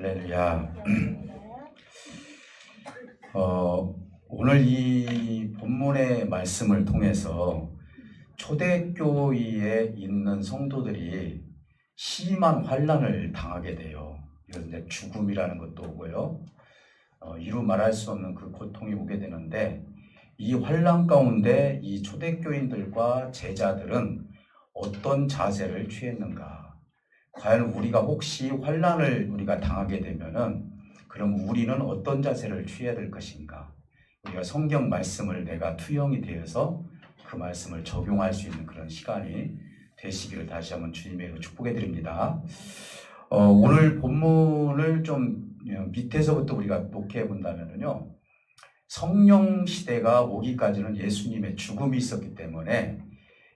할렐루야. 오늘 이 본문의 말씀을 통해서 초대교회에 있는 성도들이 심한 환난을 당하게 돼요. 이건 이제 죽음이라는 것도 오고요. 이루 말할 수 없는 그 고통이 오게 되는데, 이 환난 가운데 이 초대교인들과 제자들은 어떤 자세를 취했는가? 과연 우리가 혹시 환난을 우리가 당하게 되면은 그럼 우리는 어떤 자세를 취해야 될 것인가? 우리가 성경 말씀을 내가 투영이 되어서 그 말씀을 적용할 수 있는 그런 시간이 되시기를 다시 한번 주님의 축복해 드립니다. 오늘 본문을 좀 밑에서부터 우리가 녹해 본다면요, 성령 시대가 오기까지는 예수님의 죽음이 있었기 때문에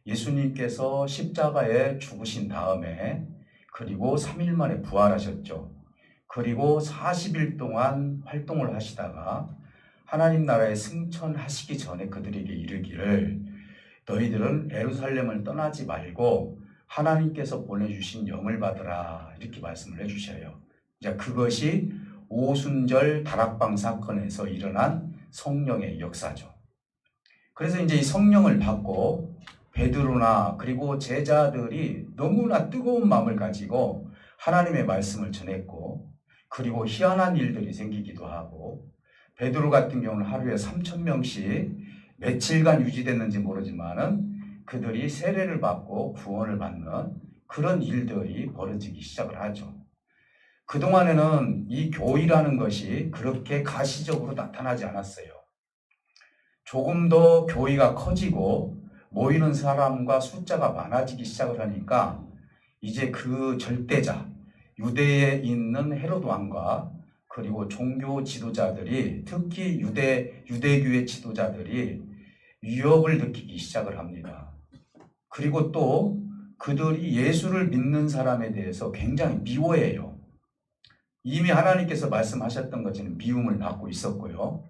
예수님께서 십자가에 죽으신 다음에 그리고 3일 만에 부활하셨죠. 그리고 40일 동안 활동을 하시다가 하나님 나라에 승천하시기 전에 그들에게 이르기를, 너희들은 예루살렘을 떠나지 말고 하나님께서 보내주신 영을 받으라, 이렇게 말씀을 해주셔요. 이제 그것이 오순절 다락방 사건에서 일어난 성령의 역사죠. 그래서 이제 이 성령을 받고 베드로나 그리고 제자들이 너무나 뜨거운 마음을 가지고 하나님의 말씀을 전했고, 그리고 희한한 일들이 생기기도 하고, 베드로 같은 경우는 하루에 3,000명씩 며칠간 유지됐는지 모르지만은 그들이 세례를 받고 구원을 받는 그런 일들이 벌어지기 시작을 하죠. 그동안에는 이 교회라는 것이 그렇게 가시적으로 나타나지 않았어요. 조금 더 교회가 커지고 모이는 사람과 숫자가 많아지기 시작을 하니까 이제 그 절대자, 유대에 있는 헤롯 왕과 그리고 종교 지도자들이, 특히 유대교의 지도자들이 위협을 느끼기 시작을 합니다. 그리고 또 그들이 예수를 믿는 사람에 대해서 굉장히 미워해요. 이미 하나님께서 말씀하셨던 것처럼 미움을 받고 있었고요.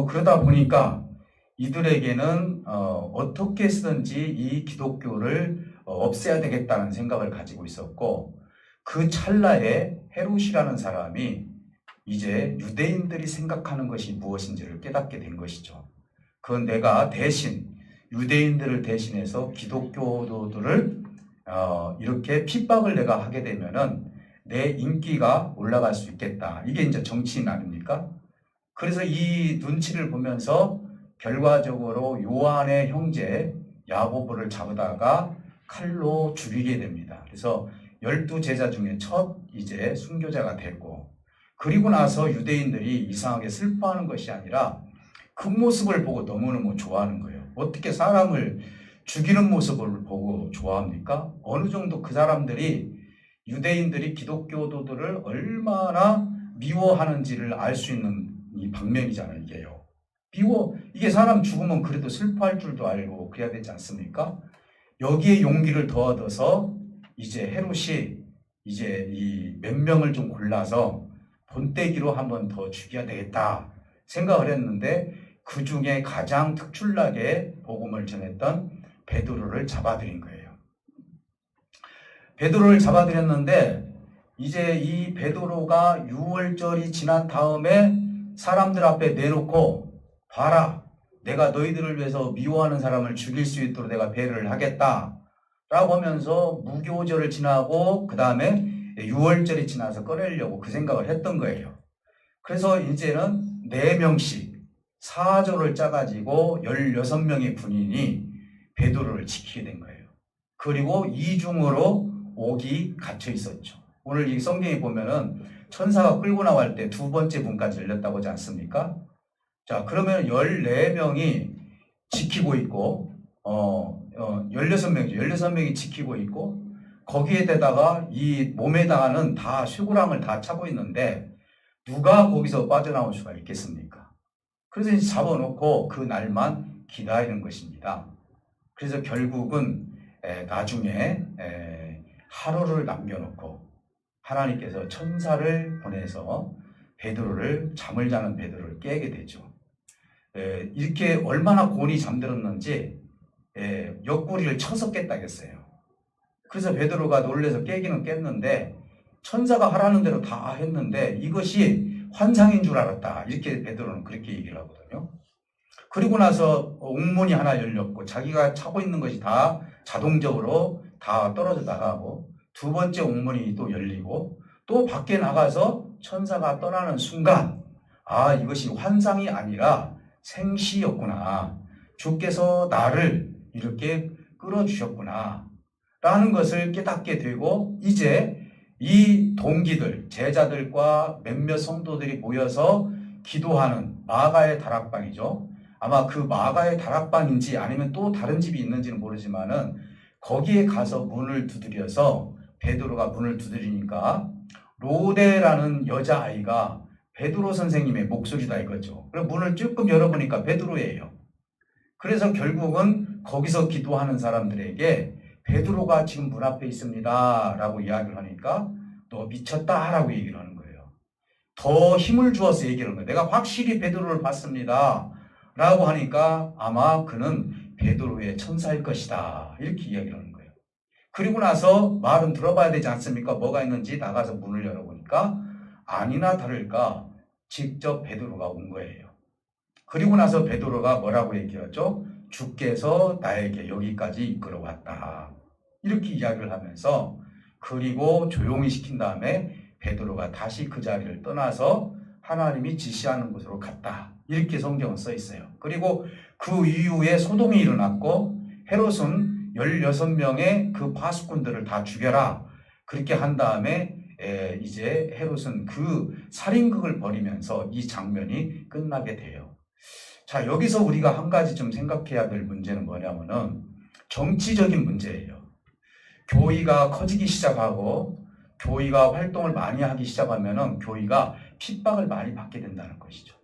그러다 보니까 이들에게는 어떻게 해서든지 이 기독교를 없애야 되겠다는 생각을 가지고 있었고, 그 찰나에 헤롯이라는 사람이 이제 유대인들이 생각하는 것이 무엇인지를 깨닫게 된 것이죠. 그건 내가 대신 유대인들을 대신해서 기독교도들을 이렇게 핍박을 내가 하게 되면은 내 인기가 올라갈 수 있겠다. 이게 이제 정치인 아닙니까? 그래서 이 눈치를 보면서 결과적으로 요한의 형제 야고보를 잡아다가 칼로 죽이게 됩니다. 그래서 12제자 중에 첫 이제 순교자가 됐고, 그리고 나서 유대인들이 이상하게 슬퍼하는 것이 아니라 그 모습을 보고 너무너무 좋아하는 거예요. 어떻게 사람을 죽이는 모습을 보고 좋아합니까? 어느 정도 그 사람들이, 유대인들이 기독교도들을 얼마나 미워하는지를 알 수 있는 이 방면이잖아요, 이게요. 이게 사람 죽으면 그래도 슬퍼할 줄도 알고 그래야 되지 않습니까? 여기에 용기를 더 얻어서 이제 헤롯이 이제 이 몇 명을 좀 골라서 본때기로 한번 더 죽여야 되겠다 생각을 했는데, 그 중에 가장 특출나게 복음을 전했던 베드로를 잡아들인 거예요. 베드로를 잡아들였는데, 이제 이 베드로가 유월절이 지난 다음에 사람들 앞에 내놓고, 봐라, 내가 너희들을 위해서 미워하는 사람을 죽일 수 있도록 내가 배를 하겠다 라고 하면서 무교절을 지나고 그 다음에 유월절이 지나서 꺼내려고 그 생각을 했던 거예요. 그래서 이제는 4명씩 사조를 짜가지고 16명의 군인이 베드로를 지키게 된 거예요. 그리고 이중으로 옥이 갇혀 있었죠. 오늘 이 성경에 보면은 천사가 끌고 나갈 때 2번째 문까지 열렸다고 하지 않습니까? 자, 그러면 14명이 지키고 있고, 16명이죠. 16명이 지키고 있고, 거기에다가 이 몸에다가는 다 쇠고랑을 다 차고 있는데, 누가 거기서 빠져나올 수가 있겠습니까? 그래서 이제 잡아놓고 그 날만 기다리는 것입니다. 그래서 결국은 나중에 하루를 남겨놓고 하나님께서 천사를 보내서 베드로를, 잠을 자는 베드로를 깨게 되죠. 이렇게 얼마나 곤히 잠들었는지 옆구리를 쳐서 깼다겠어요. 그래서 베드로가 놀라서 깨기는 깼는데 천사가 하라는 대로 다 했는데 이것이 환상인 줄 알았다. 이렇게 베드로는 그렇게 얘기를 하거든요. 그리고 나서 옥문이 하나 열렸고 자기가 차고 있는 것이 다 자동적으로 다 떨어져 나가고 두 번째 옥문이 또 열리고 또 밖에 나가서 천사가 떠나는 순간 이것이 환상이 아니라 생시였구나. 주께서 나를 이렇게 끌어주셨구나. 라는 것을 깨닫게 되고 이제 이 동기들, 제자들과 몇몇 성도들이 모여서 기도하는 마가의 다락방이죠. 아마 그 마가의 다락방인지 아니면 또 다른 집이 있는지는 모르지만은 거기에 가서 문을 두드려서 베드로가 문을 두드리니까 로데라는 여자아이가 베드로 선생님의 목소리다 이거죠. 그래서 문을 조금 열어보니까 베드로예요. 그래서 결국은 거기서 기도하는 사람들에게 베드로가 지금 문 앞에 있습니다 라고 이야기를 하니까 너 미쳤다 라고 얘기를 하는 거예요. 더 힘을 주어서 얘기를 하는 거예요. 내가 확실히 베드로를 봤습니다 라고 하니까 아마 그는 베드로의 천사일 것이다 이렇게 이야기를 하는 거예요. 그리고 나서 말은 들어봐야 되지 않습니까? 뭐가 있는지 나가서 문을 열어보니까 아니나 다를까 직접 베드로가 온 거예요. 그리고 나서 베드로가 뭐라고 얘기하죠? 주께서 나에게 여기까지 이끌어 왔다. 이렇게 이야기를 하면서 그리고 조용히 시킨 다음에 베드로가 다시 그 자리를 떠나서 하나님이 지시하는 곳으로 갔다. 이렇게 성경은 써 있어요. 그리고 그 이후에 소동이 일어났고 헤롯은 16명의 그 파수꾼들을 다 죽여라. 그렇게 한 다음에 이제 헤롯은 그 살인극을 벌이면서 이 장면이 끝나게 돼요. 자, 여기서 우리가 한 가지 좀 생각해야 될 문제는 뭐냐면은 정치적인 문제예요. 교회가 커지기 시작하고 교회가 활동을 많이 하기 시작하면은 교회가 핍박을 많이 받게 된다는 것이죠.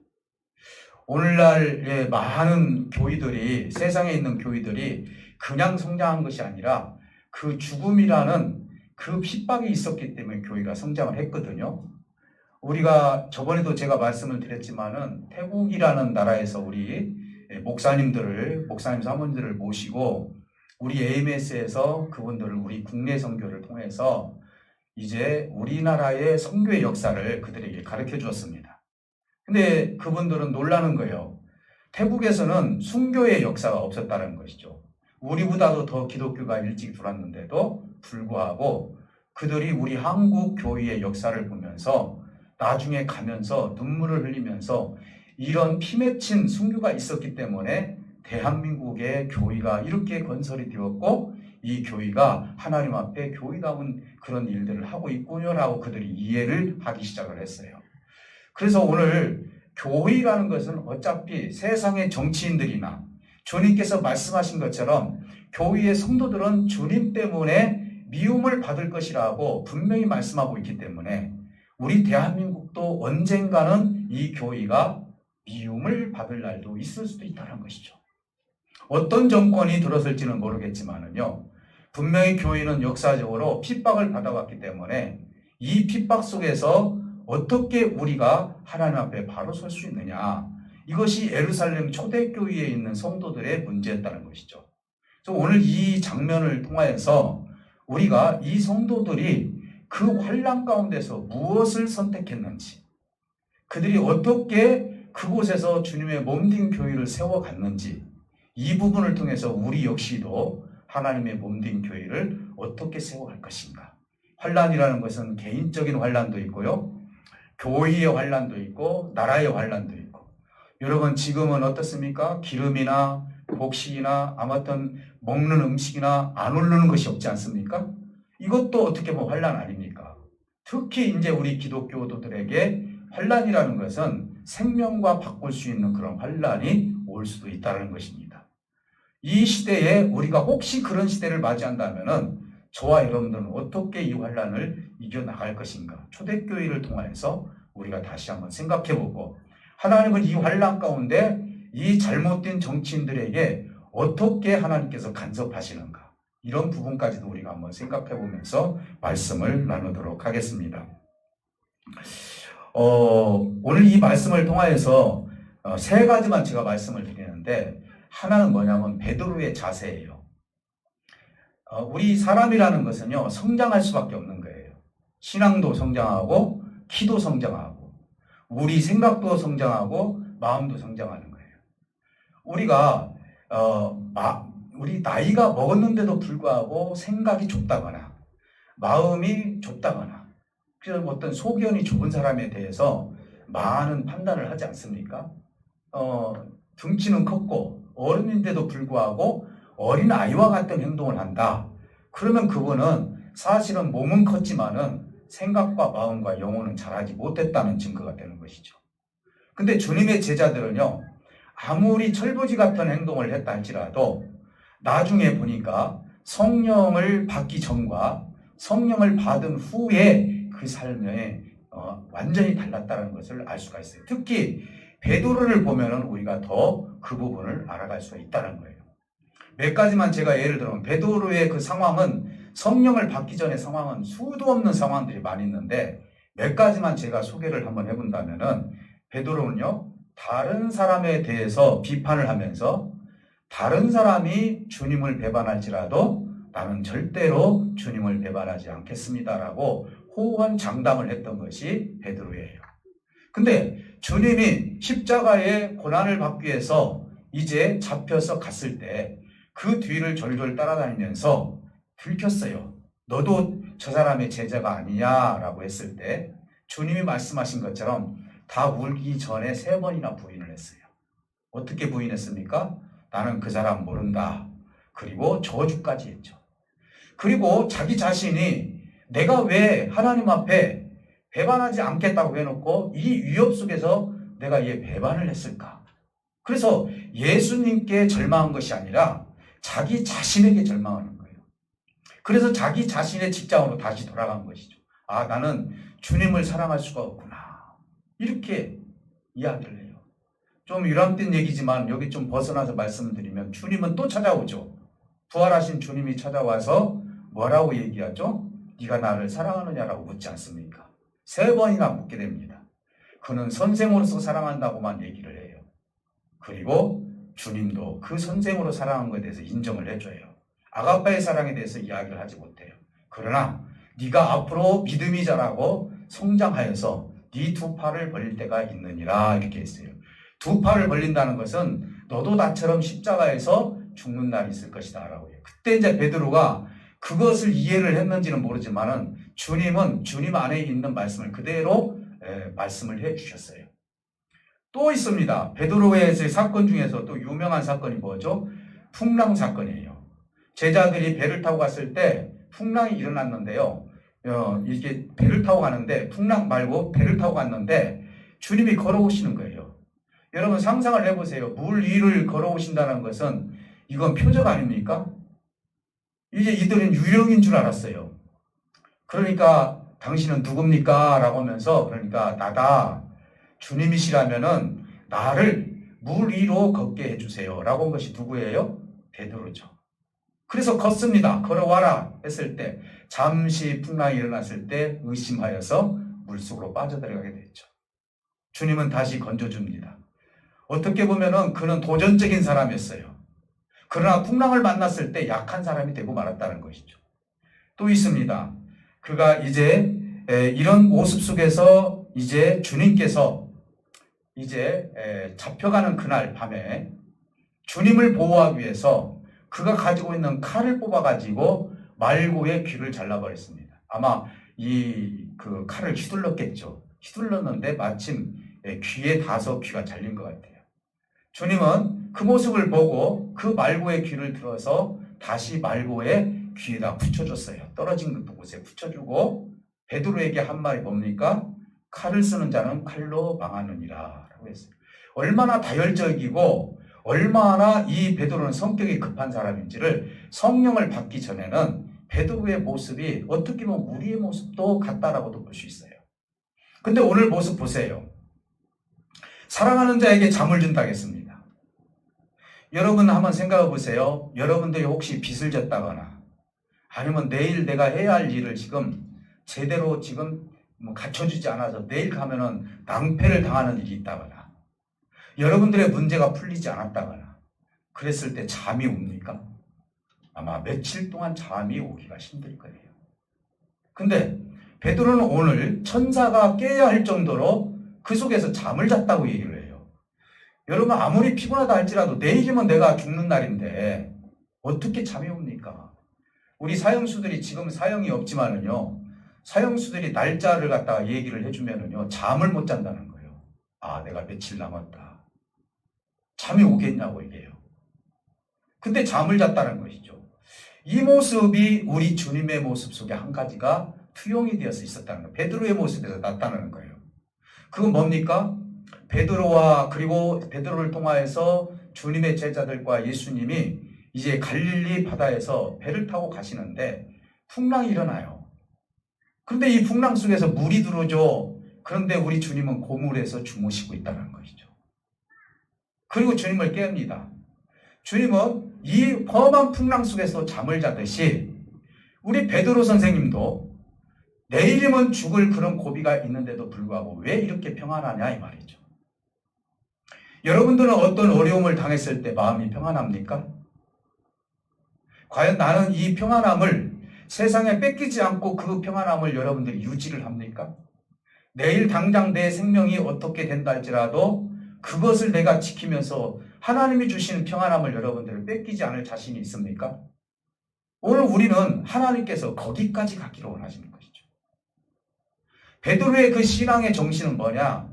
오늘날의 많은 교회들이, 세상에 있는 교회들이 그냥 성장한 것이 아니라 그 죽음이라는 그 핍박이 있었기 때문에 교회가 성장을 했거든요. 우리가 저번에도 제가 말씀을 드렸지만은 태국이라는 나라에서 우리 목사님 사모님들을 모시고 우리 AMS에서 그분들을 우리 국내 선교를 통해서 이제 우리나라의 선교의 역사를 그들에게 가르쳐 주었습니다. 근데 그분들은 놀라는 거예요. 태국에서는 순교의 역사가 없었다는 것이죠. 우리보다도 더 기독교가 일찍 들어왔는데도 불구하고 그들이 우리 한국 교회의 역사를 보면서 나중에 가면서 눈물을 흘리면서 이런 피 맺힌 순교가 있었기 때문에 대한민국의 교회가 이렇게 건설이 되었고 이 교회가 하나님 앞에 교회다운 그런 일들을 하고 있군요라고 그들이 이해를 하기 시작을 했어요. 그래서 오늘 교회라는 것은 어차피 세상의 정치인들이나 주님께서 말씀하신 것처럼 교회의 성도들은 주님 때문에 미움을 받을 것이라고 분명히 말씀하고 있기 때문에 우리 대한민국도 언젠가는 이 교회가 미움을 받을 날도 있을 수도 있다는 것이죠. 어떤 정권이 들어설지는 모르겠지만은요, 분명히 교회는 역사적으로 핍박을 받아왔기 때문에 이 핍박 속에서 어떻게 우리가 하나님 앞에 바로 설 수 있느냐, 이것이 예루살렘 초대교회에 있는 성도들의 문제였다는 것이죠. 그래서 오늘 이 장면을 통하여서 우리가 이 성도들이 그 환난 가운데서 무엇을 선택했는지, 그들이 어떻게 그곳에서 주님의 몸된 교회를 세워갔는지, 이 부분을 통해서 우리 역시도 하나님의 몸된 교회를 어떻게 세워갈 것인가. 환난이라는 것은 개인적인 환난도 있고요, 교회의 환난도 있고 나라의 환난도 있고. 여러분 지금은 어떻습니까? 기름이나 곡식이나 아무튼 먹는 음식이나 안 오르는 것이 없지 않습니까? 이것도 어떻게 보면 환난 아닙니까? 특히 이제 우리 기독교도들에게 환난이라는 것은 생명과 바꿀 수 있는 그런 환난이 올 수도 있다는 것입니다. 이 시대에 우리가 혹시 그런 시대를 맞이한다면은 저와 여러분들은 어떻게 이 환난을 이겨나갈 것인가? 초대교회를 통해서 우리가 다시 한번 생각해보고 하나님은 이 환난 가운데 이 잘못된 정치인들에게 어떻게 하나님께서 간섭하시는가? 이런 부분까지도 우리가 한번 생각해보면서 말씀을 나누도록 하겠습니다. 오늘 이 말씀을 통하여서 세 가지만 제가 말씀을 드리는데 하나는 뭐냐면 베드로의 자세예요. 우리 사람이라는 것은요 성장할 수밖에 없는 거예요. 신앙도 성장하고 키도 성장하고 우리 생각도 성장하고 마음도 성장하는 거예요. 우리가 우리 나이가 먹었는데도 불구하고 생각이 좁다거나 마음이 좁다거나 그래서 어떤 소견이 좁은 사람에 대해서 많은 판단을 하지 않습니까? 등치는 컸고 어른인데도 불구하고 어린 아이와 같은 행동을 한다. 그러면 그분은 사실은 몸은 컸지만은 생각과 마음과 영혼은 잘하지 못했다는 증거가 되는 것이죠. 근데 주님의 제자들은요, 아무리 철부지 같은 행동을 했다 할지라도 나중에 보니까 성령을 받기 전과 성령을 받은 후에 그 삶에 완전히 달랐다는 것을 알 수가 있어요. 특히 베드로를 보면은 우리가 더 그 부분을 알아갈 수가 있다는 거예요. 몇 가지만 제가 예를 들면 베드로의 그 상황은 성령을 받기 전의 상황은 수도 없는 상황들이 많이 있는데 몇 가지만 제가 소개를 한번 해본다면은 베드로는요 다른 사람에 대해서 비판을 하면서 다른 사람이 주님을 배반할지라도 나는 절대로 주님을 배반하지 않겠습니다라고 호언장담을 했던 것이 베드로예요. 근데 주님이 십자가의 고난을 받기 위해서 이제 잡혀서 갔을 때 그 뒤를 졸졸 따라다니면서 들켰어요. 너도 저 사람의 제자가 아니냐라고 했을 때 주님이 말씀하신 것처럼 다 울기 전에 3번이나 부인을 했어요. 어떻게 부인했습니까? 나는 그 사람 모른다. 그리고 저주까지 했죠. 그리고 자기 자신이 내가 왜 하나님 앞에 배반하지 않겠다고 해놓고 이 위협 속에서 내가 얘 배반을 했을까? 그래서 예수님께 절망한 것이 아니라 자기 자신에게 절망하는 거예요. 그래서 자기 자신의 직장으로 다시 돌아간 것이죠. 아, 나는 주님을 사랑할 수가 없구나. 이렇게 이야기를 해요. 좀 유람된 얘기지만 여기 좀 벗어나서 말씀드리면 주님은 또 찾아오죠. 부활하신 주님이 찾아와서 뭐라고 얘기하죠? 네가 나를 사랑하느냐라고 묻지 않습니까? 3번이나 묻게 됩니다. 그는 선생으로서 사랑한다고만 얘기를 해요. 그리고 주님도 그 선생으로 사랑한 것에 대해서 인정을 해줘요. 아가빠의 사랑에 대해서 이야기를 하지 못해요. 그러나 네가 앞으로 믿음이 자라고 성장하여서 네 2팔을 벌릴 때가 있느니라 이렇게 했어요. 2팔을 벌린다는 것은 너도 나처럼 십자가에서 죽는 날이 있을 것이다 라고 해요. 그때 이제 베드로가 그것을 이해를 했는지는 모르지만은 주님은 주님 안에 있는 말씀을 그대로 말씀을 해 주셨어요. 또 있습니다. 베드로의 사건 중에서 또 유명한 사건이 뭐죠? 풍랑 사건이에요. 제자들이 배를 타고 갔을 때 풍랑이 일어났는데요. 이게 배를 타고 가는데 풍랑 말고 배를 타고 갔는데 주님이 걸어오시는 거예요. 여러분 상상을 해보세요. 물 위를 걸어오신다는 것은 이건 표적 아닙니까? 이제 이들은 유령인 줄 알았어요. 그러니까 당신은 누굽니까? 라고 하면서 그러니까 나다. 주님이시라면은 나를 물 위로 걷게 해주세요. 라고 한 것이 누구예요? 베드로죠. 그래서 걷습니다. 걸어와라 했을 때 잠시 풍랑이 일어났을 때 의심하여서 물속으로 빠져들어가게 됐죠. 주님은 다시 건져줍니다. 어떻게 보면은 그는 도전적인 사람이었어요. 그러나 풍랑을 만났을 때 약한 사람이 되고 말았다는 것이죠. 또 있습니다. 그가 이제 이런 모습 속에서 이제 주님께서 이제 잡혀가는 그날 밤에 주님을 보호하기 위해서 그가 가지고 있는 칼을 뽑아가지고 말고의 귀를 잘라버렸습니다. 아마 그 칼을 휘둘렀겠죠. 휘둘렀는데 마침 귀에 닿아서 귀가 잘린 것 같아요. 주님은 그 모습을 보고 그 말고의 귀를 들어서 다시 말고의 귀에다 붙여줬어요. 떨어진 곳에 붙여주고 베드로에게 한 말이 뭡니까? 칼을 쓰는 자는 칼로 망하느니라 라고 했어요. 얼마나 다혈적이고 얼마나 이 베드로는 성격이 급한 사람인지를 성령을 받기 전에는 베드로의 모습이 어떻게 보면 우리의 모습도 같다라고도 볼 수 있어요. 근데 오늘 모습 보세요. 사랑하는 자에게 잠을 준다고 했습니다. 여러분 한번 생각해 보세요. 여러분들이 혹시 빚을 졌다거나 아니면 내일 내가 해야 할 일을 지금 제대로 지금 갖춰주지 않아서 내일 가면은 낭패를 당하는 일이 있다거나 여러분들의 문제가 풀리지 않았다거나 그랬을 때 잠이 옵니까? 아마 며칠 동안 잠이 오기가 힘들 거예요. 근데 베드로는 오늘 천사가 깨야 할 정도로 그 속에서 잠을 잤다고 얘기를 해요. 여러분 아무리 피곤하다 할지라도 내일이면 내가 죽는 날인데 어떻게 잠이 옵니까? 우리 사형수들이 지금 사형이 없지만은요. 사형수들이 날짜를 갖다가 얘기를 해주면은요. 잠을 못 잔다는 거예요. 아, 내가 며칠 남았다. 잠이 오겠냐고 얘기해요. 근데 잠을 잤다는 것이죠. 이 모습이 우리 주님의 모습 속에 한 가지가 투영이 되어서 있었다는 거예요. 베드로의 모습에서 나타나는 거예요. 그건 뭡니까? 베드로와 그리고 베드로를 통하여서 주님의 제자들과 예수님이 이제 갈릴리 바다에서 배를 타고 가시는데 풍랑이 일어나요. 그런데 이 풍랑 속에서 물이 들어오죠. 그런데 우리 주님은 고물에서 주무시고 있다는 것이죠. 그리고 주님을 깨웁니다. 주님은 이 험한 풍랑 속에서 잠을 자듯이 우리 베드로 선생님도 내일이면 죽을 그런 고비가 있는데도 불구하고 왜 이렇게 평안하냐 이 말이죠. 여러분들은 어떤 어려움을 당했을 때 마음이 평안합니까? 과연 나는 이 평안함을 세상에 뺏기지 않고 그 평안함을 여러분들이 유지를 합니까? 내일 당장 내 생명이 어떻게 된다 할지라도 그것을 내가 지키면서 하나님이 주시는 평안함을 여러분들을 뺏기지 않을 자신이 있습니까? 오늘 우리는 하나님께서 거기까지 가기를 원하시는 것이죠. 베드로의 그 신앙의 정신은 뭐냐?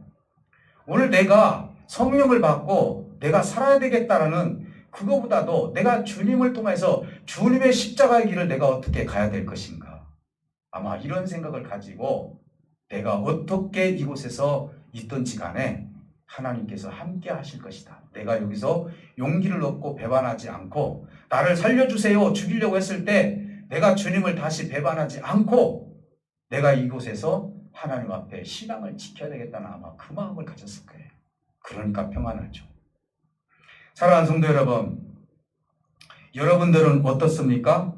오늘 내가 성령을 받고 내가 살아야 되겠다라는 그거보다도 내가 주님을 통해서 주님의 십자가의 길을 내가 어떻게 가야 될 것인가. 아마 이런 생각을 가지고 내가 어떻게 이곳에서 있든지 간에 하나님께서 함께 하실 것이다. 내가 여기서 용기를 얻고 배반하지 않고 나를 살려주세요 죽이려고 했을 때 내가 주님을 다시 배반하지 않고 내가 이곳에서 하나님 앞에 신앙을 지켜야 되겠다는 아마 그 마음을 가졌을 거예요. 그러니까 평안하죠. 사랑하는 성도 여러분, 여러분들은 어떻습니까?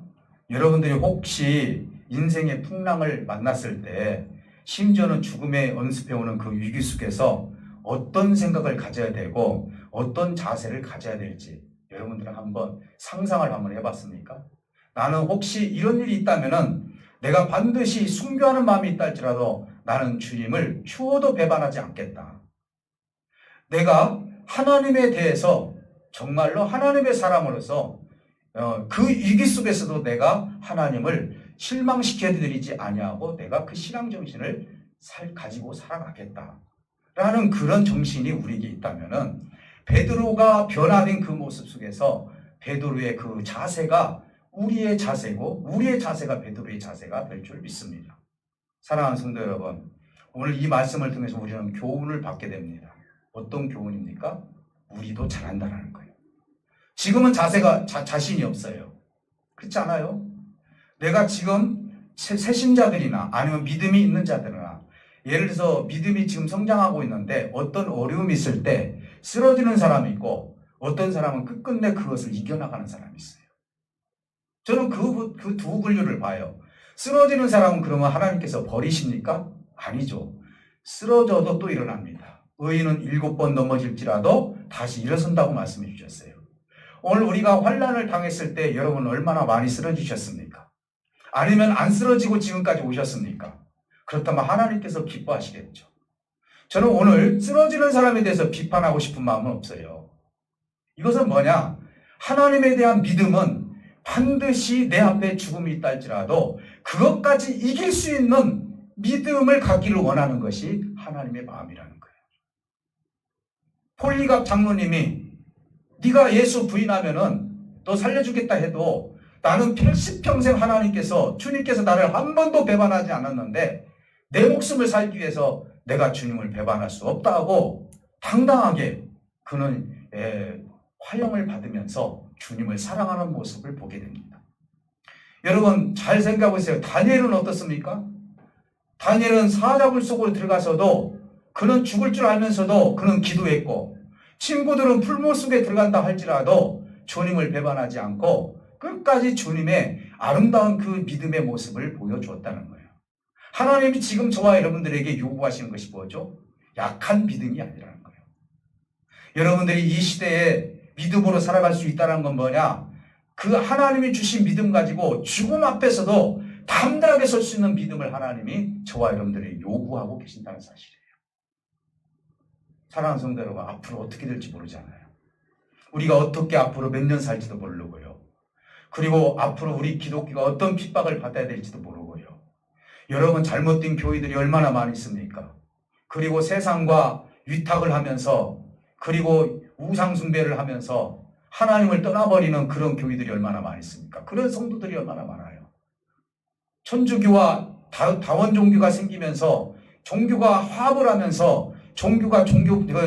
여러분들이 혹시 인생의 풍랑을 만났을 때 심지어는 죽음의 언습해오는 그 위기 속에서 어떤 생각을 가져야 되고 어떤 자세를 가져야 될지 여러분들은 한번 상상을 한번 해봤습니까? 나는 혹시 이런 일이 있다면은 내가 반드시 순교하는 마음이 있다 할지라도 나는 주님을 추호도 배반하지 않겠다. 내가 하나님에 대해서 정말로 하나님의 사람으로서 그 위기 속에서도 내가 하나님을 실망시켜드리지 아니하고 내가 그 신앙 정신을 가지고 살아가겠다. 라는 그런 정신이 우리에게 있다면은 베드로가 변화된 그 모습 속에서 베드로의 그 자세가 우리의 자세고 우리의 자세가 베드로의 자세가 될 줄 믿습니다. 사랑하는 성도 여러분, 오늘 이 말씀을 통해서 우리는 교훈을 받게 됩니다. 어떤 교훈입니까? 우리도 잘한다는 거예요. 지금은 자신이 없어요. 그렇지 않아요? 내가 지금 새신자들이나 아니면 믿음이 있는 자들이나 예를 들어서 믿음이 지금 성장하고 있는데 어떤 어려움이 있을 때 쓰러지는 사람이 있고 어떤 사람은 끝끝내 그것을 이겨나가는 사람이 있어요. 저는 그 두 분류를 봐요. 쓰러지는 사람은 그러면 하나님께서 버리십니까? 아니죠. 쓰러져도 또 일어납니다. 의인은 7번 넘어질지라도 다시 일어선다고 말씀해 주셨어요. 오늘 우리가 환난을 당했을 때 여러분 얼마나 많이 쓰러지셨습니까? 아니면 안 쓰러지고 지금까지 오셨습니까? 그렇다면 하나님께서 기뻐하시겠죠. 저는 오늘 쓰러지는 사람에 대해서 비판하고 싶은 마음은 없어요. 이것은 뭐냐? 하나님에 대한 믿음은 반드시 내 앞에 죽음이 있다 할지라도 그것까지 이길 수 있는 믿음을 갖기를 원하는 것이 하나님의 마음이라는 거예요. 폴리갑 장로님이 네가 예수 부인하면은 너 살려주겠다 해도 나는 80평생 하나님께서 주님께서 나를 한 번도 배반하지 않았는데 내 목숨을 살기 위해서 내가 주님을 배반할 수 없다고 당당하게 그는 화형을 받으면서 주님을 사랑하는 모습을 보게 됩니다. 여러분 잘 생각해 보세요. 다니엘은 어떻습니까? 다니엘은 사자굴 속으로 들어가서도 그는 죽을 줄 알면서도 그는 기도했고 친구들은 풀무 속에 들어간다 할지라도 주님을 배반하지 않고 끝까지 주님의 아름다운 그 믿음의 모습을 보여주었다는 거예요. 하나님이 지금 저와 여러분들에게 요구하시는 것이 뭐죠? 약한 믿음이 아니라는 거예요. 여러분들이 이 시대에 믿음으로 살아갈 수 있다는 건 뭐냐? 그 하나님이 주신 믿음 가지고 죽음 앞에서도 담대하게 설 수 있는 믿음을 하나님이 저와 여러분들이 요구하고 계신다는 사실이에요. 사랑하는 성도 여러분, 앞으로 어떻게 될지 모르잖아요. 우리가 어떻게 앞으로 몇 년 살지도 모르고요. 그리고 앞으로 우리 기독교가 어떤 핍박을 받아야 될지도 모르고요. 여러분, 잘못된 교회들이 얼마나 많이 있습니까? 그리고 세상과 위탁을 하면서, 그리고 우상숭배를 하면서 하나님을 떠나버리는 그런 교회들이 얼마나 많이 있습니까? 그런 성도들이 얼마나 많아요. 천주교와 다원 종교가 생기면서 종교가 화합을 하면서 종교가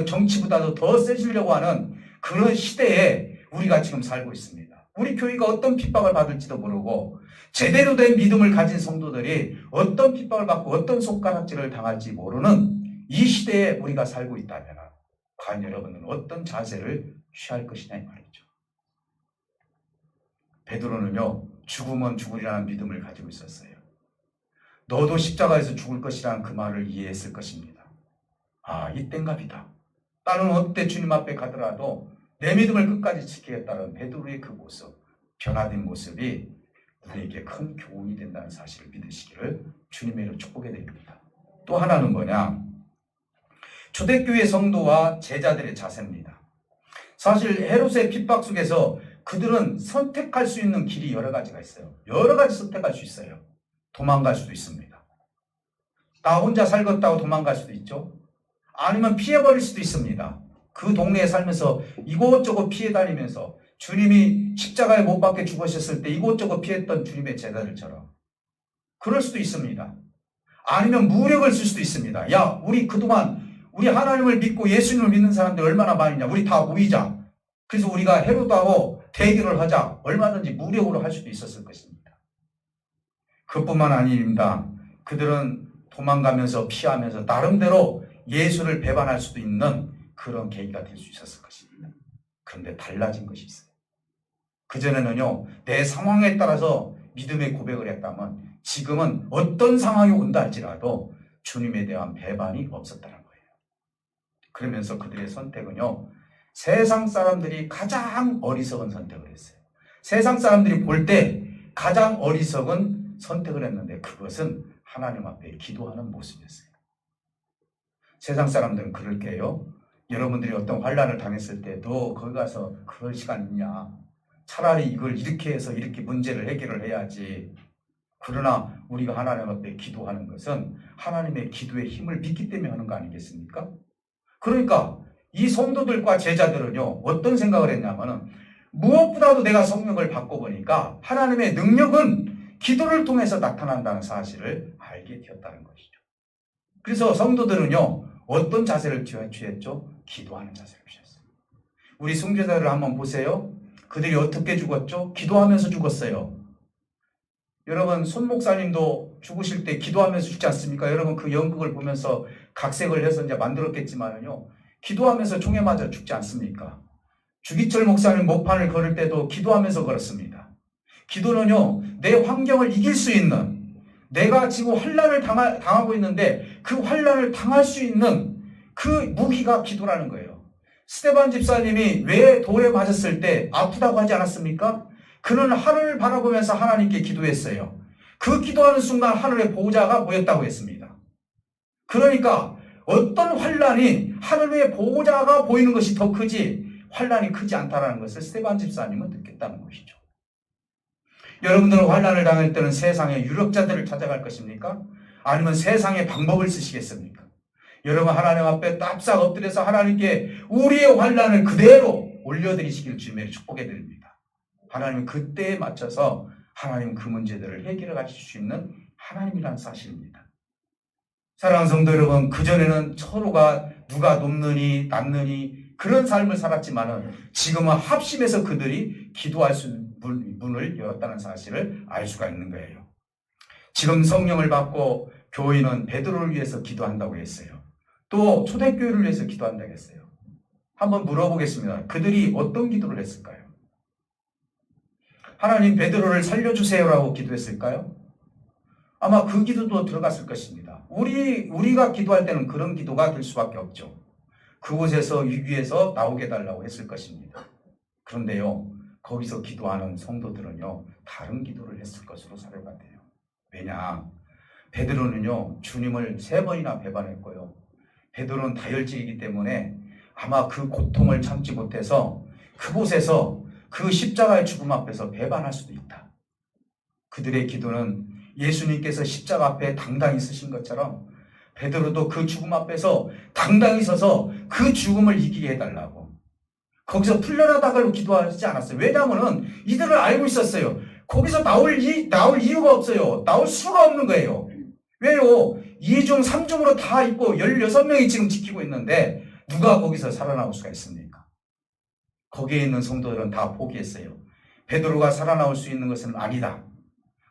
정치보다도 더 세지려고 하는 그런 시대에 우리가 지금 살고 있습니다. 우리 교회가 어떤 핍박을 받을지도 모르고 제대로 된 믿음을 가진 성도들이 어떤 핍박을 받고 어떤 손가락질을 당할지 모르는 이 시대에 우리가 살고 있다면 과연 여러분은 어떤 자세를 취할 것이냐 이 말이죠. 베드로는요, 죽으면 죽으리라는 믿음을 가지고 있었어요. 너도 십자가에서 죽을 것이라는 그 말을 이해했을 것입니다. 아, 이땐갑이다. 나는 어때 주님 앞에 가더라도 내 믿음을 끝까지 지키겠다는 베드로의 그 모습, 변화된 모습이 우리에게 큰 교훈이 된다는 사실을 믿으시기를 주님의 이름으로 축복해 드립니다. 또 하나는 뭐냐? 초대교회 성도와 제자들의 자세입니다. 사실 헤롯의 핍박 속에서 그들은 선택할 수 있는 길이 여러 가지가 있어요. 여러 가지 선택할 수 있어요. 도망갈 수도 있습니다. 나 혼자 살겠다고 도망갈 수도 있죠. 아니면 피해버릴 수도 있습니다. 그 동네에 살면서 이곳저곳 피해 다니면서 주님이 십자가에 못 박혀 죽으셨을 때 이곳저곳 피했던 주님의 제자들처럼 그럴 수도 있습니다. 아니면 무력을 쓸 수도 있습니다. 야, 우리 그동안 우리 하나님을 믿고 예수님을 믿는 사람들 얼마나 많으냐. 우리 다 모이자. 그래서 우리가 헤롯하고 대결을 하자. 얼마든지 무력으로 할 수도 있었을 것입니다. 그뿐만 아닙니다. 그들은 도망가면서 피하면서 나름대로 예수를 배반할 수도 있는 그런 계기가 될 수 있었을 것입니다. 그런데 달라진 것이 있어요. 그전에는요, 내 상황에 따라서 믿음의 고백을 했다면 지금은 어떤 상황이 온다 할지라도 주님에 대한 배반이 없었다는 거예요. 그러면서 그들의 선택은요, 세상 사람들이 가장 어리석은 선택을 했어요. 세상 사람들이 볼 때 가장 어리석은 선택을 했는데 그것은 하나님 앞에 기도하는 모습이었어요. 세상 사람들은 그럴게요. 여러분들이 어떤 환난을 당했을 때 너 거기 가서 그럴 시간 있냐. 차라리 이걸 이렇게 해서 이렇게 문제를 해결을 해야지. 그러나 우리가 하나님 앞에 기도하는 것은 하나님의 기도의 힘을 믿기 때문에 하는 거 아니겠습니까? 그러니까 이 성도들과 제자들은요, 어떤 생각을 했냐면은 무엇보다도 내가 성령을 받고 보니까 하나님의 능력은 기도를 통해서 나타난다는 사실을 알게 되었다는 것이죠. 그래서 성도들은요, 어떤 자세를 취했죠? 기도하는 자세를 취했어요. 우리 순교자를 한번 보세요. 그들이 어떻게 죽었죠? 기도하면서 죽었어요. 여러분, 손 목사님도 죽으실 때 기도하면서 죽지 않습니까? 여러분, 그 연극을 보면서 각색을 해서 이제 만들었겠지만요, 기도하면서 총에 맞아 죽지 않습니까? 주기철 목사님 목판을 걸을 때도 기도하면서 걸었습니다. 기도는요, 내 환경을 이길 수 있는, 내가 지금 환난을 당하고 있는데 그 환난을 당할 수 있는 그 무기가 기도라는 거예요. 스데반 집사님이 왜 돌에 맞았을 때 아프다고 하지 않았습니까? 그는 하늘을 바라보면서 하나님께 기도했어요. 그 기도하는 순간 하늘의 보호자가 보였다고 했습니다. 그러니까 어떤 환난이 하늘의 보호자가 보이는 것이 더 크지 환난이 크지 않다는 것을 스데반 집사님은 느꼈다는 것이죠. 여러분들은 환난을 당할 때는 세상의 유력자들을 찾아갈 것입니까? 아니면 세상의 방법을 쓰시겠습니까? 여러분, 하나님 앞에 납작 엎드려서 하나님께 우리의 환난을 그대로 올려드리시기를 주님의 축복해 드립니다. 하나님은 그때에 맞춰서 하나님 그 문제들을 해결해 가실 수 있는 하나님이라는 사실입니다. 사랑하는 성도 여러분, 그전에는 서로가 누가 높느니 낮느니 그런 삶을 살았지만은 지금은 합심해서 그들이 기도할 수 있는 문을 열었다는 사실을 알 수가 있는 거예요. 지금 성령을 받고 교회는 베드로를 위해서 기도한다고 했어요. 또 초대교회를 위해서 기도한다고 했어요. 한번 물어보겠습니다. 그들이 어떤 기도를 했을까요? 하나님 베드로를 살려주세요라고 기도했을까요? 아마 그 기도도 들어갔을 것입니다. 우리가 기도할 때는 그런 기도가 될 수밖에 없죠. 그곳에서 위기에서 나오게 해달라고 했을 것입니다. 그런데요, 거기서 기도하는 성도들은요, 다른 기도를 했을 것으로 사료가 돼요. 왜냐? 베드로는요, 주님을 3번이나 배반했고요. 베드로는 다혈질이기 때문에 아마 그 고통을 참지 못해서 그곳에서 그 십자가의 죽음 앞에서 배반할 수도 있다. 그들의 기도는 예수님께서 십자가 앞에 당당히 서신 것처럼 베드로도 그 죽음 앞에서 당당히 서서 그 죽음을 이기게 해달라고. 거기서 풀려나다가로 기도하지 않았어요. 왜냐하면 이들을 알고 있었어요. 거기서 나올 이유가 없어요. 나올 수가 없는 거예요. 왜요? 2중, 3중으로 다 있고 16명이 지금 지키고 있는데 누가 거기서 살아나올 수가 있습니까? 거기에 있는 성도들은 다 포기했어요. 베드로가 살아나올 수 있는 것은 아니다.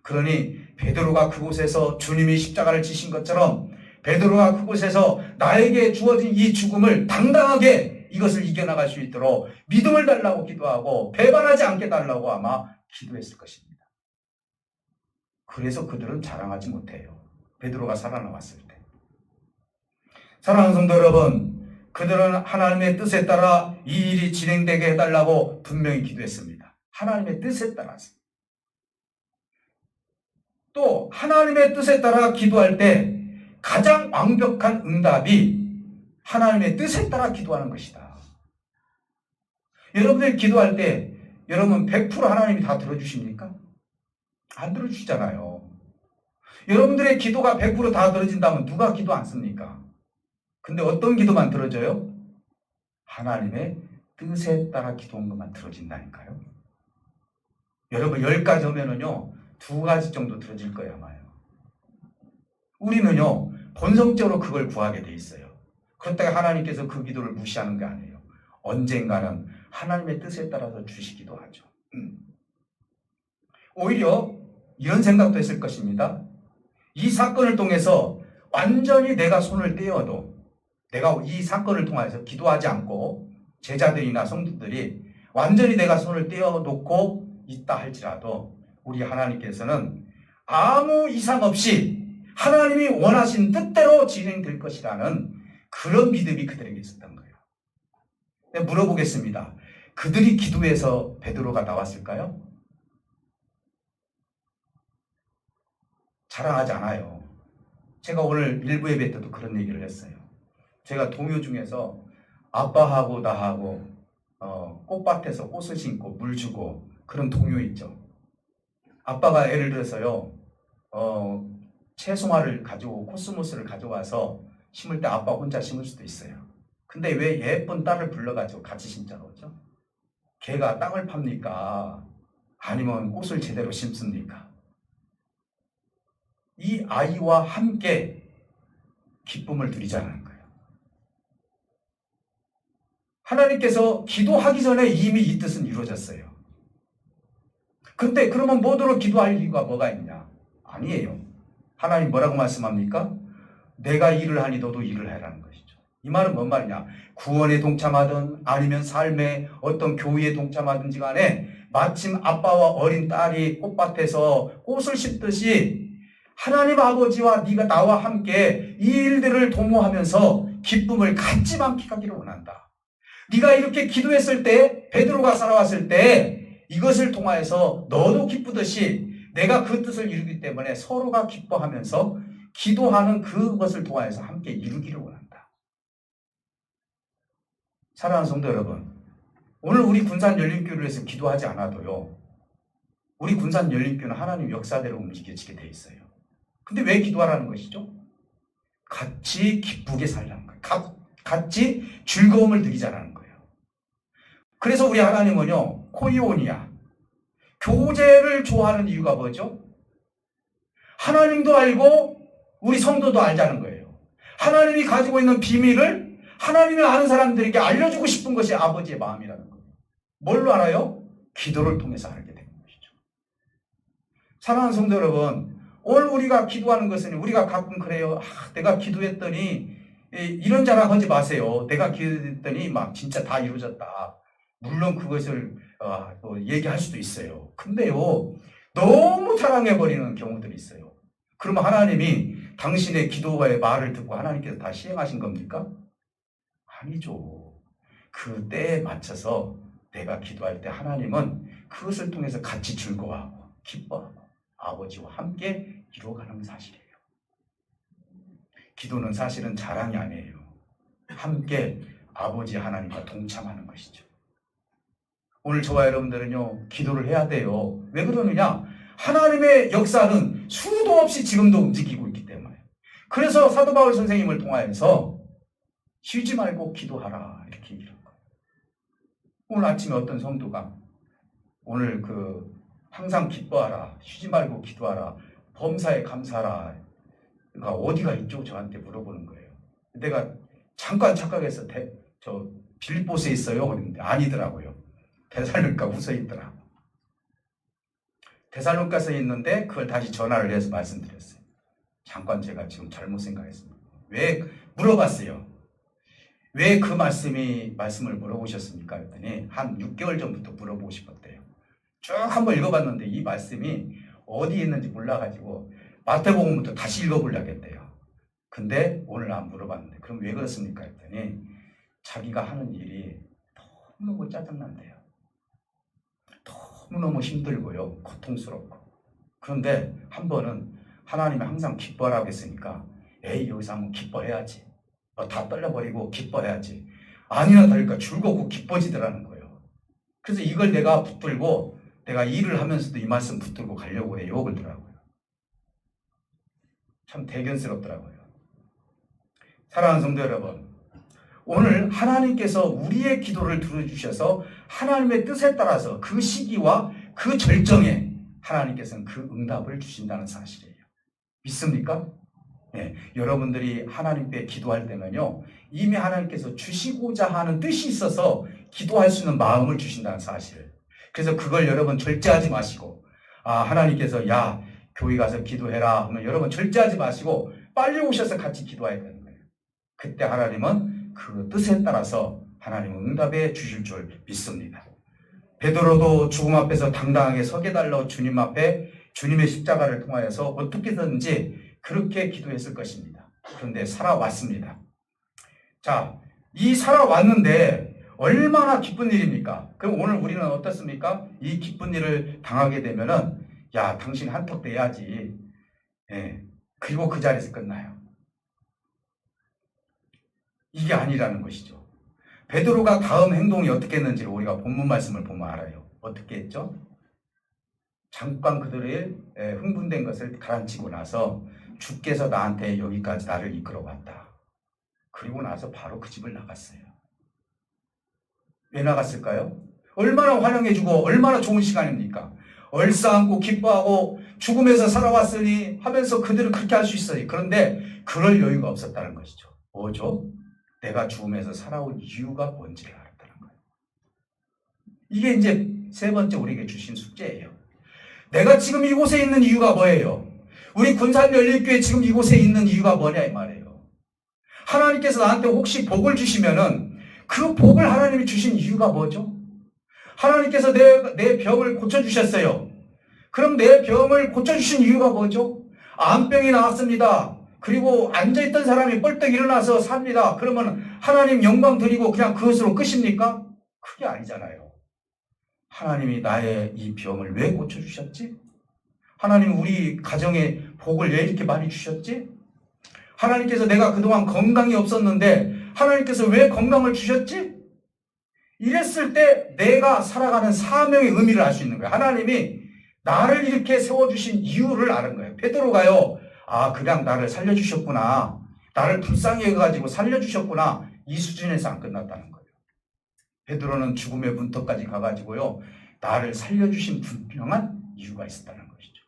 그러니 베드로가 그곳에서 주님이 십자가를 지신 것처럼 베드로가 그곳에서 나에게 주어진 이 죽음을 당당하게 이것을 이겨나갈 수 있도록 믿음을 달라고 기도하고 배반하지 않게 달라고 아마 기도했을 것입니다. 그래서 그들은 자랑하지 못해요. 베드로가 살아나왔을 때. 사랑하는 성도 여러분, 그들은 하나님의 뜻에 따라 이 일이 진행되게 해달라고 분명히 기도했습니다. 하나님의 뜻에 따라서. 또 하나님의 뜻에 따라 기도할 때 가장 완벽한 응답이 하나님의 뜻에 따라 기도하는 것이다. 여러분들 기도할 때 여러분 100% 하나님이 다 들어주십니까? 안 들어주시잖아요. 여러분들의 기도가 100% 다 들어진다면 누가 기도 안 씁니까? 근데 어떤 기도만 들어져요? 하나님의 뜻에 따라 기도한 것만 들어진다니까요. 여러분 10가지 하면은요 2가지 정도 들어질 거예요 아마요. 우리는요 본성적으로 그걸 구하게 돼 있어요. 그렇다고 하나님께서 그 기도를 무시하는 게 아니에요. 언젠가는 하나님의 뜻에 따라서 주시기도 하죠. 오히려 이런 생각도 했을 것입니다. 이 사건을 통해서 완전히 내가 손을 떼어도 내가 이 사건을 통해서 기도하지 않고 제자들이나 성도들이 완전히 내가 손을 떼어놓고 있다 할지라도 우리 하나님께서는 아무 이상 없이 하나님이 원하신 뜻대로 진행될 것이라는 그런 믿음이 그들에게 있었던 거예요. 물어보겠습니다. 그들이 기도해서 베드로가 나왔을까요? 자랑하지 않아요. 제가 오늘 일부 예배 때도 그런 얘기를 했어요. 제가 동요 중에서 아빠하고 나하고 꽃밭에서 꽃을 심고 물 주고 그런 동요 있죠. 아빠가 예를 들어서요. 채송화를 가지고 코스모스를 가져와서 심을 때 아빠 혼자 심을 수도 있어요. 근데 왜 예쁜 딸을 불러가지고 같이 심자고 그러죠? 걔가 땅을 팝니까? 아니면 꽃을 제대로 심습니까? 이 아이와 함께 기쁨을 누리자는 거예요. 하나님께서 기도하기 전에 이미 이 뜻은 이루어졌어요. 근데 그러면 뭐더러 기도할 이유가 뭐가 있냐? 아니에요. 하나님 뭐라고 말씀합니까? 내가 일을 하니 너도 일을 해라는 것이죠. 이 말은 뭔 말이냐? 구원에 동참하든 아니면 삶의 어떤 교회에 동참하든지 간에 마침 아빠와 어린 딸이 꽃밭에서 꽃을 심듯이 하나님 아버지와 네가 나와 함께 이 일들을 도모하면서 기쁨을 같이 만끽하기를 원한다. 네가 이렇게 기도했을 때 베드로가 살아왔을 때 이것을 통하여서 너도 기쁘듯이 내가 그 뜻을 이루기 때문에 서로가 기뻐하면서 기도하는 그것을 통하여서 함께 이루기를 원한다. 사랑하는 성도 여러분, 오늘 우리 군산 열린교회를 위해서 기도하지 않아도요. 우리 군산 열린교회는 하나님 역사대로 움직여지게 돼 있어요. 근데 왜 기도하라는 것이죠? 같이 기쁘게 살라는 거예요. 같이 즐거움을 누리자라는 거예요. 그래서 우리 하나님은요. 코이오니아, 교제를 좋아하는 이유가 뭐죠? 하나님도 알고 우리 성도도 알자는 거예요. 하나님이 가지고 있는 비밀을 하나님이 아는 사람들에게 알려주고 싶은 것이 아버지의 마음이라는 거예요. 뭘로 알아요? 기도를 통해서 알게 되는 것이죠. 사랑하는 성도 여러분, 오늘 우리가 기도하는 것은 우리가 가끔 그래요. 내가 기도했더니 이런 자랑하지 마세요. 내가 기도했더니 막 진짜 다 이루어졌다. 물론 그것을 얘기할 수도 있어요. 근데요, 너무 사랑해버리는 경우들이 있어요. 그러면 하나님이 당신의 기도의 말을 듣고 하나님께서 다 시행하신 겁니까? 아니죠. 그 때에 맞춰서 내가 기도할 때 하나님은 그것을 통해서 같이 즐거워하고 기뻐하고 아버지와 함께 이루어가는 사실이에요. 기도는 사실은 자랑이 아니에요. 함께 아버지 하나님과 동참하는 것이죠. 오늘 저와 여러분들은요, 기도를 해야 돼요. 왜 그러느냐? 하나님의 역사는 수도 없이 지금도 움직이고 있기 때문에. 그래서 사도 바울 선생님을 통하여서 쉬지 말고 기도하라 이렇게 얘기를 한 거예요. 오늘 아침에 어떤 성도가 오늘 항상 기뻐하라, 쉬지 말고 기도하라, 범사에 감사하라. 그러니까 어디가 있죠? 저한테 물어보는 거예요. 내가 잠깐 착각해서 저 빌립보스에 있어요. 그랬는데 아니더라고요. 데살로니가 우서 있더라. 데살로니가서 있는데 그걸 다시 전화를 해서 말씀드렸어요. 잠깐 제가 지금 잘못 생각했습니다. 왜 물어봤어요? 왜 그 말씀을 물어보셨습니까? 했더니 한 6개월 전부터 물어보고 싶었대요. 쭉 한번 읽어봤는데 이 말씀이 어디에 있는지 몰라가지고 마태복음부터 다시 읽어보려겠대요. 근데 오늘 안 물어봤는데 그럼 왜 그렇습니까? 했더니 자기가 하는 일이 너무너무 짜증난대요. 너무너무 힘들고요. 고통스럽고. 그런데 한 번은 하나님이 항상 기뻐하라고 했으니까 에이 여기서 한번 기뻐해야지. 다 떨려버리고 기뻐해야지. 아니나 다를까 즐겁고 기뻐지더라는 거예요. 그래서 이걸 내가 붙들고 내가 일을 하면서도 이 말씀 붙들고 가려고 해요. 그러더라고요. 참 대견스럽더라고요. 사랑하는 성도 여러분, 오늘 하나님께서 우리의 기도를 들어주셔서 하나님의 뜻에 따라서 그 시기와 그 절정에 하나님께서는 그 응답을 주신다는 사실이에요. 믿습니까? 네, 여러분들이 하나님께 기도할 때는요, 이미 하나님께서 주시고자 하는 뜻이 있어서 기도할 수 있는 마음을 주신다는 사실. 그래서 그걸 여러분 절제하지 마시고, 하나님께서 야 교회 가서 기도해라 하면 여러분 절제하지 마시고 빨리 오셔서 같이 기도해야 되는 거예요. 그때 하나님은 그 뜻에 따라서 하나님은 응답해 주실 줄 믿습니다. 베드로도 죽음 앞에서 당당하게 서게 달라고 주님 앞에 주님의 십자가를 통하여서 어떻게든지 그렇게 기도했을 것입니다. 그런데 살아왔습니다. 자, 이 살아왔는데 얼마나 기쁜 일입니까? 그럼 오늘 우리는 어떻습니까? 이 기쁜 일을 당하게 되면은 야, 당신 한턱 내야지. 예, 그리고 그 자리에서 끝나요. 이게 아니라는 것이죠. 베드로가 다음 행동이 어떻게 했는지를 우리가 본문 말씀을 보면 알아요. 어떻게 했죠? 잠깐 그들의 흥분된 것을 가라앉히고 나서 주께서 나한테 여기까지 나를 이끌어왔다. 그리고 나서 바로 그 집을 나갔어요. 왜 나갔을까요? 얼마나 환영해주고 얼마나 좋은 시간입니까? 얼싸안고 기뻐하고 죽음에서 살아왔으니 하면서 그들은 그렇게 할 수 있어요. 그런데 그럴 여유가 없었다는 것이죠. 뭐죠? 내가 죽음에서 살아온 이유가 뭔지를 알았다는 거예요. 이게 이제 세 번째 우리에게 주신 숙제예요. 내가 지금 이곳에 있는 이유가 뭐예요? 우리 군산열린교회 지금 이곳에 있는 이유가 뭐냐 이 말이에요. 하나님께서 나한테 혹시 복을 주시면은 그 복을 하나님이 주신 이유가 뭐죠? 하나님께서 내 병을 고쳐주셨어요. 그럼 내 병을 고쳐주신 이유가 뭐죠? 암병이 나왔습니다. 그리고 앉아있던 사람이 뻘떡 일어나서 삽니다. 그러면 하나님 영광 드리고 그냥 그것으로 끝입니까? 그게 아니잖아요. 하나님이 나의 이 병을 왜 고쳐주셨지? 하나님 우리 가정에 복을 왜 이렇게 많이 주셨지? 하나님께서 내가 그동안 건강이 없었는데 하나님께서 왜 건강을 주셨지? 이랬을 때 내가 살아가는 사명의 의미를 알 수 있는 거예요. 하나님이 나를 이렇게 세워주신 이유를 아는 거예요. 베드로가요. 그냥 나를 살려주셨구나. 나를 불쌍히 해가지고 살려주셨구나. 이 수준에서 안 끝났다는 거예요. 베드로는 죽음의 문턱까지 가가지고요. 나를 살려주신 분명한 이유가 있었다는 것이죠.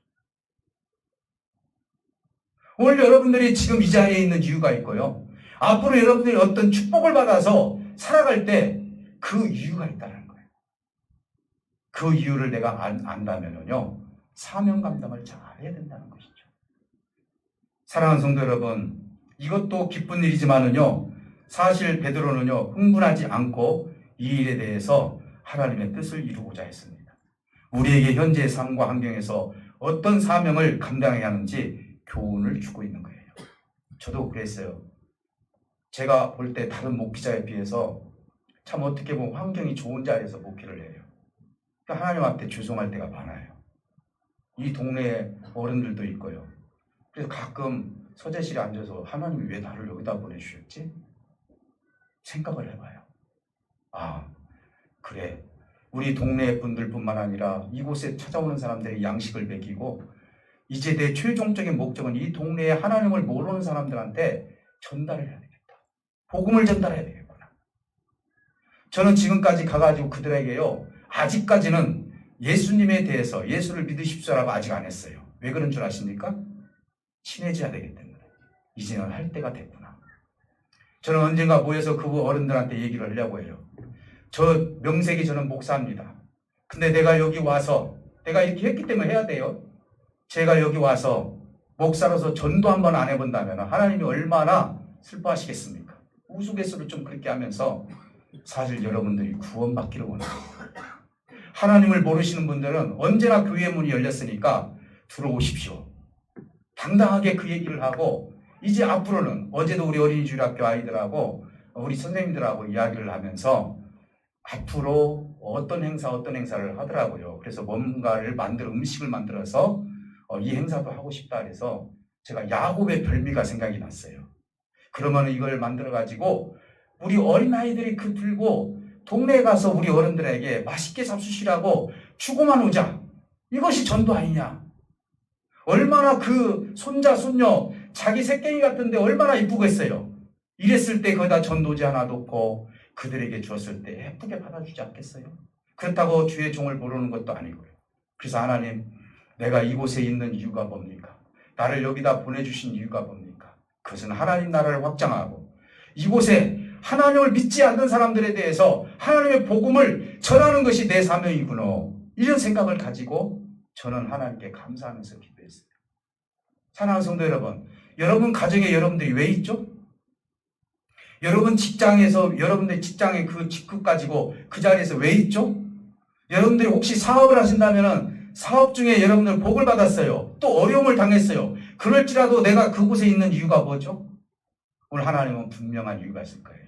오늘 여러분들이 지금 이 자리에 있는 이유가 있고요. 앞으로 여러분들이 어떤 축복을 받아서 살아갈 때 그 이유가 있다는 거예요. 그 이유를 내가 안다면요. 사명 감당을 잘 해야 된다는 것이죠. 사랑하는 성도 여러분, 이것도 기쁜 일이지만은요. 사실 베드로는요. 흥분하지 않고 이 일에 대해서 하나님의 뜻을 이루고자 했습니다. 우리에게 현재의 삶과 환경에서 어떤 사명을 감당해야 하는지 교훈을 주고 있는 거예요. 저도 그랬어요. 제가 볼 때 다른 목회자에 비해서 참 어떻게 보면 환경이 좋은 자리에서 목회를 해요. 하나님 앞에 죄송할 때가 많아요. 이 동네에 어른들도 있고요. 그래서 가끔 서재실에 앉아서 하나님이 왜 나를 여기다 보내주셨지? 생각을 해봐요. 아, 그래. 우리 동네 분들뿐만 아니라 이곳에 찾아오는 사람들의 양식을 먹이고 이제 내 최종적인 목적은 이 동네에 하나님을 모르는 사람들한테 전달을 해야 되겠다. 복음을 전달해야 되겠구나. 저는 지금까지 가가지고 그들에게요, 아직까지는 예수님에 대해서 예수를 믿으십시오라고 아직 안 했어요. 왜 그런 줄 아십니까? 친해져야 되기 때문에. 이제는 할 때가 됐구나. 저는 언젠가 모여서 그 어른들한테 얘기를 하려고 해요. 저 명색이 저는 목사입니다. 근데 내가 여기 와서 내가 이렇게 했기 때문에 해야 돼요. 제가 여기 와서 목사로서 전도 한번 안 해본다면 하나님이 얼마나 슬퍼하시겠습니까? 우스갯소리를 좀 그렇게 하면서 사실 여러분들이 구원받기를 원해요. 하나님을 모르시는 분들은 언제나 교회 문이 열렸으니까 들어오십시오. 당당하게 그 얘기를 하고 이제 앞으로는 어제도 우리 어린이주일학교 아이들하고 우리 선생님들하고 이야기를 하면서 앞으로 어떤 행사를 하더라고요. 그래서 뭔가를 음식을 만들어서 이 행사도 하고 싶다 해서 제가 야곱의 별미가 생각이 났어요. 그러면 이걸 만들어가지고 우리 어린아이들이 그 들고 동네에 가서 우리 어른들에게 맛있게 잡수시라고 주고만 오자. 이것이 전도 아니냐. 얼마나 그 손자, 손녀, 자기 새끼 같은데 얼마나 이쁘겠어요. 이랬을 때 거기다 전도지 하나 놓고 그들에게 주었을 때 예쁘게 받아주지 않겠어요? 그렇다고 주의 종을 모르는 것도 아니고요. 그래서 하나님, 내가 이곳에 있는 이유가 뭡니까? 나를 여기다 보내주신 이유가 뭡니까? 그것은 하나님 나라를 확장하고 이곳에 하나님을 믿지 않는 사람들에 대해서 하나님의 복음을 전하는 것이 내 사명이구나. 이런 생각을 가지고 저는 하나님께 감사하면서 기도했어요. 사랑하는 성도 여러분, 여러분 가정에 여러분들이 왜 있죠? 여러분 직장에서 여러분들 직장의 그 직급 가지고 그 자리에서 왜 있죠? 여러분들이 혹시 사업을 하신다면 사업 중에 여러분들 복을 받았어요. 또 어려움을 당했어요. 그럴지라도 내가 그곳에 있는 이유가 뭐죠? 오늘 하나님은 분명한 이유가 있을 거예요.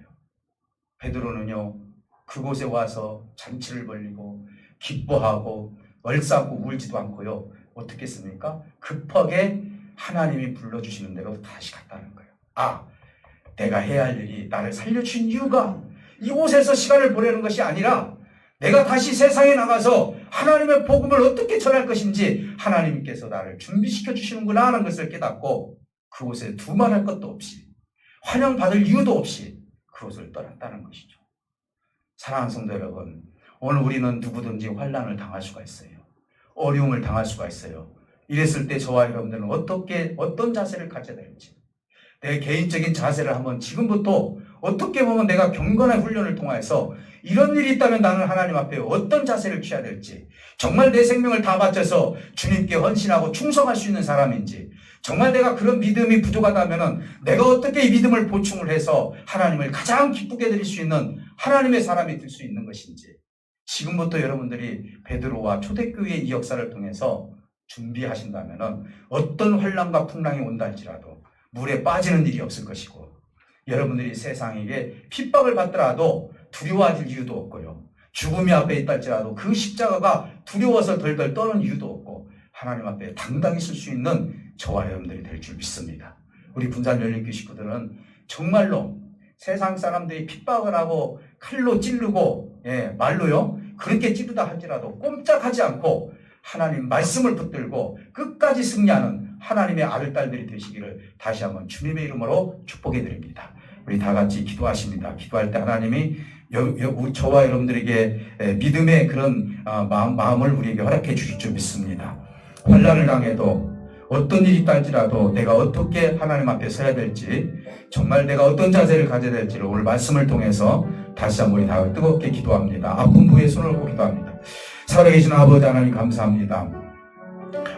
베드로는요, 그곳에 와서 잔치를 벌리고 기뻐하고 얼싸고 울지도 않고요. 어떻게 했습니까? 급하게 하나님이 불러주시는 대로 다시 갔다는 거예요. 아, 내가 해야 할 일이 나를 살려주신 이유가 이곳에서 시간을 보내는 것이 아니라 내가 다시 세상에 나가서 하나님의 복음을 어떻게 전할 것인지 하나님께서 나를 준비시켜 주시는구나 하는 것을 깨닫고 그곳에 두말할 것도 없이 환영받을 이유도 없이 그곳을 떠났다는 것이죠. 사랑하는 성도 여러분, 오늘 우리는 누구든지 환난을 당할 수가 있어요. 어려움을 당할 수가 있어요. 이랬을 때 저와 여러분들은 어떤 자세를 가져야 될지, 내 개인적인 자세를 한번 지금부터 어떻게 보면 내가 경건한 훈련을 통해서 이런 일이 있다면 나는 하나님 앞에 어떤 자세를 취해야 될지, 정말 내 생명을 다 바쳐서 주님께 헌신하고 충성할 수 있는 사람인지, 정말 내가 그런 믿음이 부족하다면 내가 어떻게 이 믿음을 보충을 해서 하나님을 가장 기쁘게 드릴 수 있는 하나님의 사람이 될 수 있는 것인지, 지금부터 여러분들이 베드로와 초대교회의 이 역사를 통해서 준비하신다면 어떤 환난과 풍랑이 온다 할지라도 물에 빠지는 일이 없을 것이고, 여러분들이 세상에게 핍박을 받더라도 두려워할 이유도 없고요, 죽음이 앞에 있다 할지라도 그 십자가가 두려워서 덜덜 떠는 이유도 없고 하나님 앞에 당당히 설 수 있는 저와 여러분들이 될 줄 믿습니다. 우리 분산 열린교회 식구들은 정말로 세상 사람들이 핍박을 하고 칼로 찌르고 말로요 그렇게 찌르다 할지라도 꼼짝하지 않고 하나님 말씀을 붙들고 끝까지 승리하는 하나님의 아들, 딸들이 되시기를 다시 한번 주님의 이름으로 축복해 드립니다. 우리 다 같이 기도하십니다. 기도할 때 하나님이 저와 여러분들에게 믿음의 그런 마음을 우리에게 허락해 주실 줄 믿습니다. 환난을 당해도 어떤 일이 있다 할지라도 내가 어떻게 하나님 앞에 서야 될지, 정말 내가 어떤 자세를 가져야 될지를 오늘 말씀을 통해서 다시 한번 우리 다 뜨겁게 기도합니다. 아픈 부에 손을 얹고 기도합니다. 살아계신 아버지 하나님 감사합니다.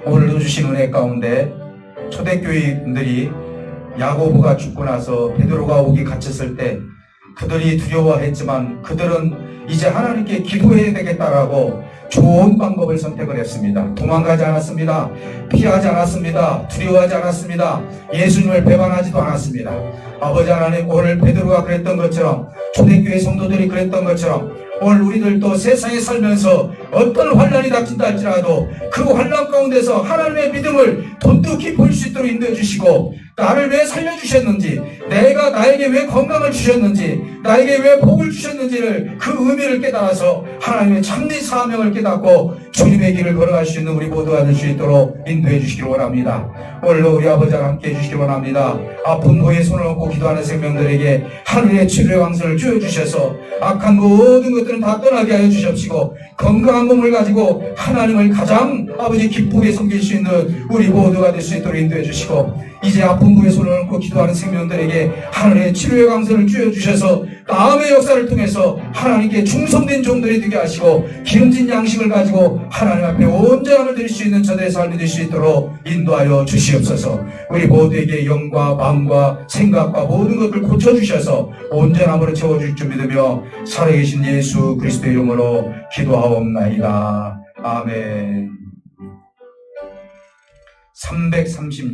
오늘도 주신 은혜 가운데 초대교인들이 야고보가 죽고 나서 베드로가 오기 갇혔을 때 그들이 두려워했지만 그들은 이제 하나님께 기도해야 되겠다라고 좋은 방법을 선택을 했습니다. 도망가지 않았습니다. 피하지 않았습니다. 두려워하지 않았습니다. 예수님을 배반하지도 않았습니다. 아버지 하나님, 오늘 베드로가 그랬던 것처럼, 초대교회 성도들이 그랬던 것처럼 오늘 우리들도 세상에 살면서 어떤 환난이 닥친다 할지라도 그 환난 가운데서 하나님의 믿음을 돈독히 볼 수 있도록 인도해 주시고, 나를 왜 살려주셨는지, 내가 나에게 왜 건강을 주셨는지, 나에게 왜 복을 주셨는지를 그 의미를 깨달아서 하나님의 참된 사명을 깨닫고 주님의 길을 걸어갈 수 있는 우리 모두가 될 수 있도록 인도해 주시기를 원합니다. 오늘도 우리 아버지와 함께 해주시기를 원합니다. 아픈 후에 손을 얹고 기도하는 생명들에게 하늘의 치료의 왕성을 주셔서 악한 모든 것들은 다 떠나게 하여 주십시고, 건강한 몸을 가지고 하나님을 가장 아버지 기쁘게 섬길 수 있는 우리 모두가 될 수 있도록 인도해 주시고, 이제 아픈 부에 손을 얹고 기도하는 생명들에게 하늘의 치료의 강선을 주셔서 다음의 역사를 통해서 하나님께 충성된 종들이 되게 하시고, 기름진 양식을 가지고 하나님 앞에 온전함을 드릴 수 있는 저들의 삶이 될 수 있도록 인도하여 주시옵소서. 우리 모두에게 영과 마음과 생각과 모든 것을 고쳐주셔서 온전함으로 채워줄 줄 믿으며 살아계신 예수 그리스도의 이름으로 기도하옵나이다. 아멘. 330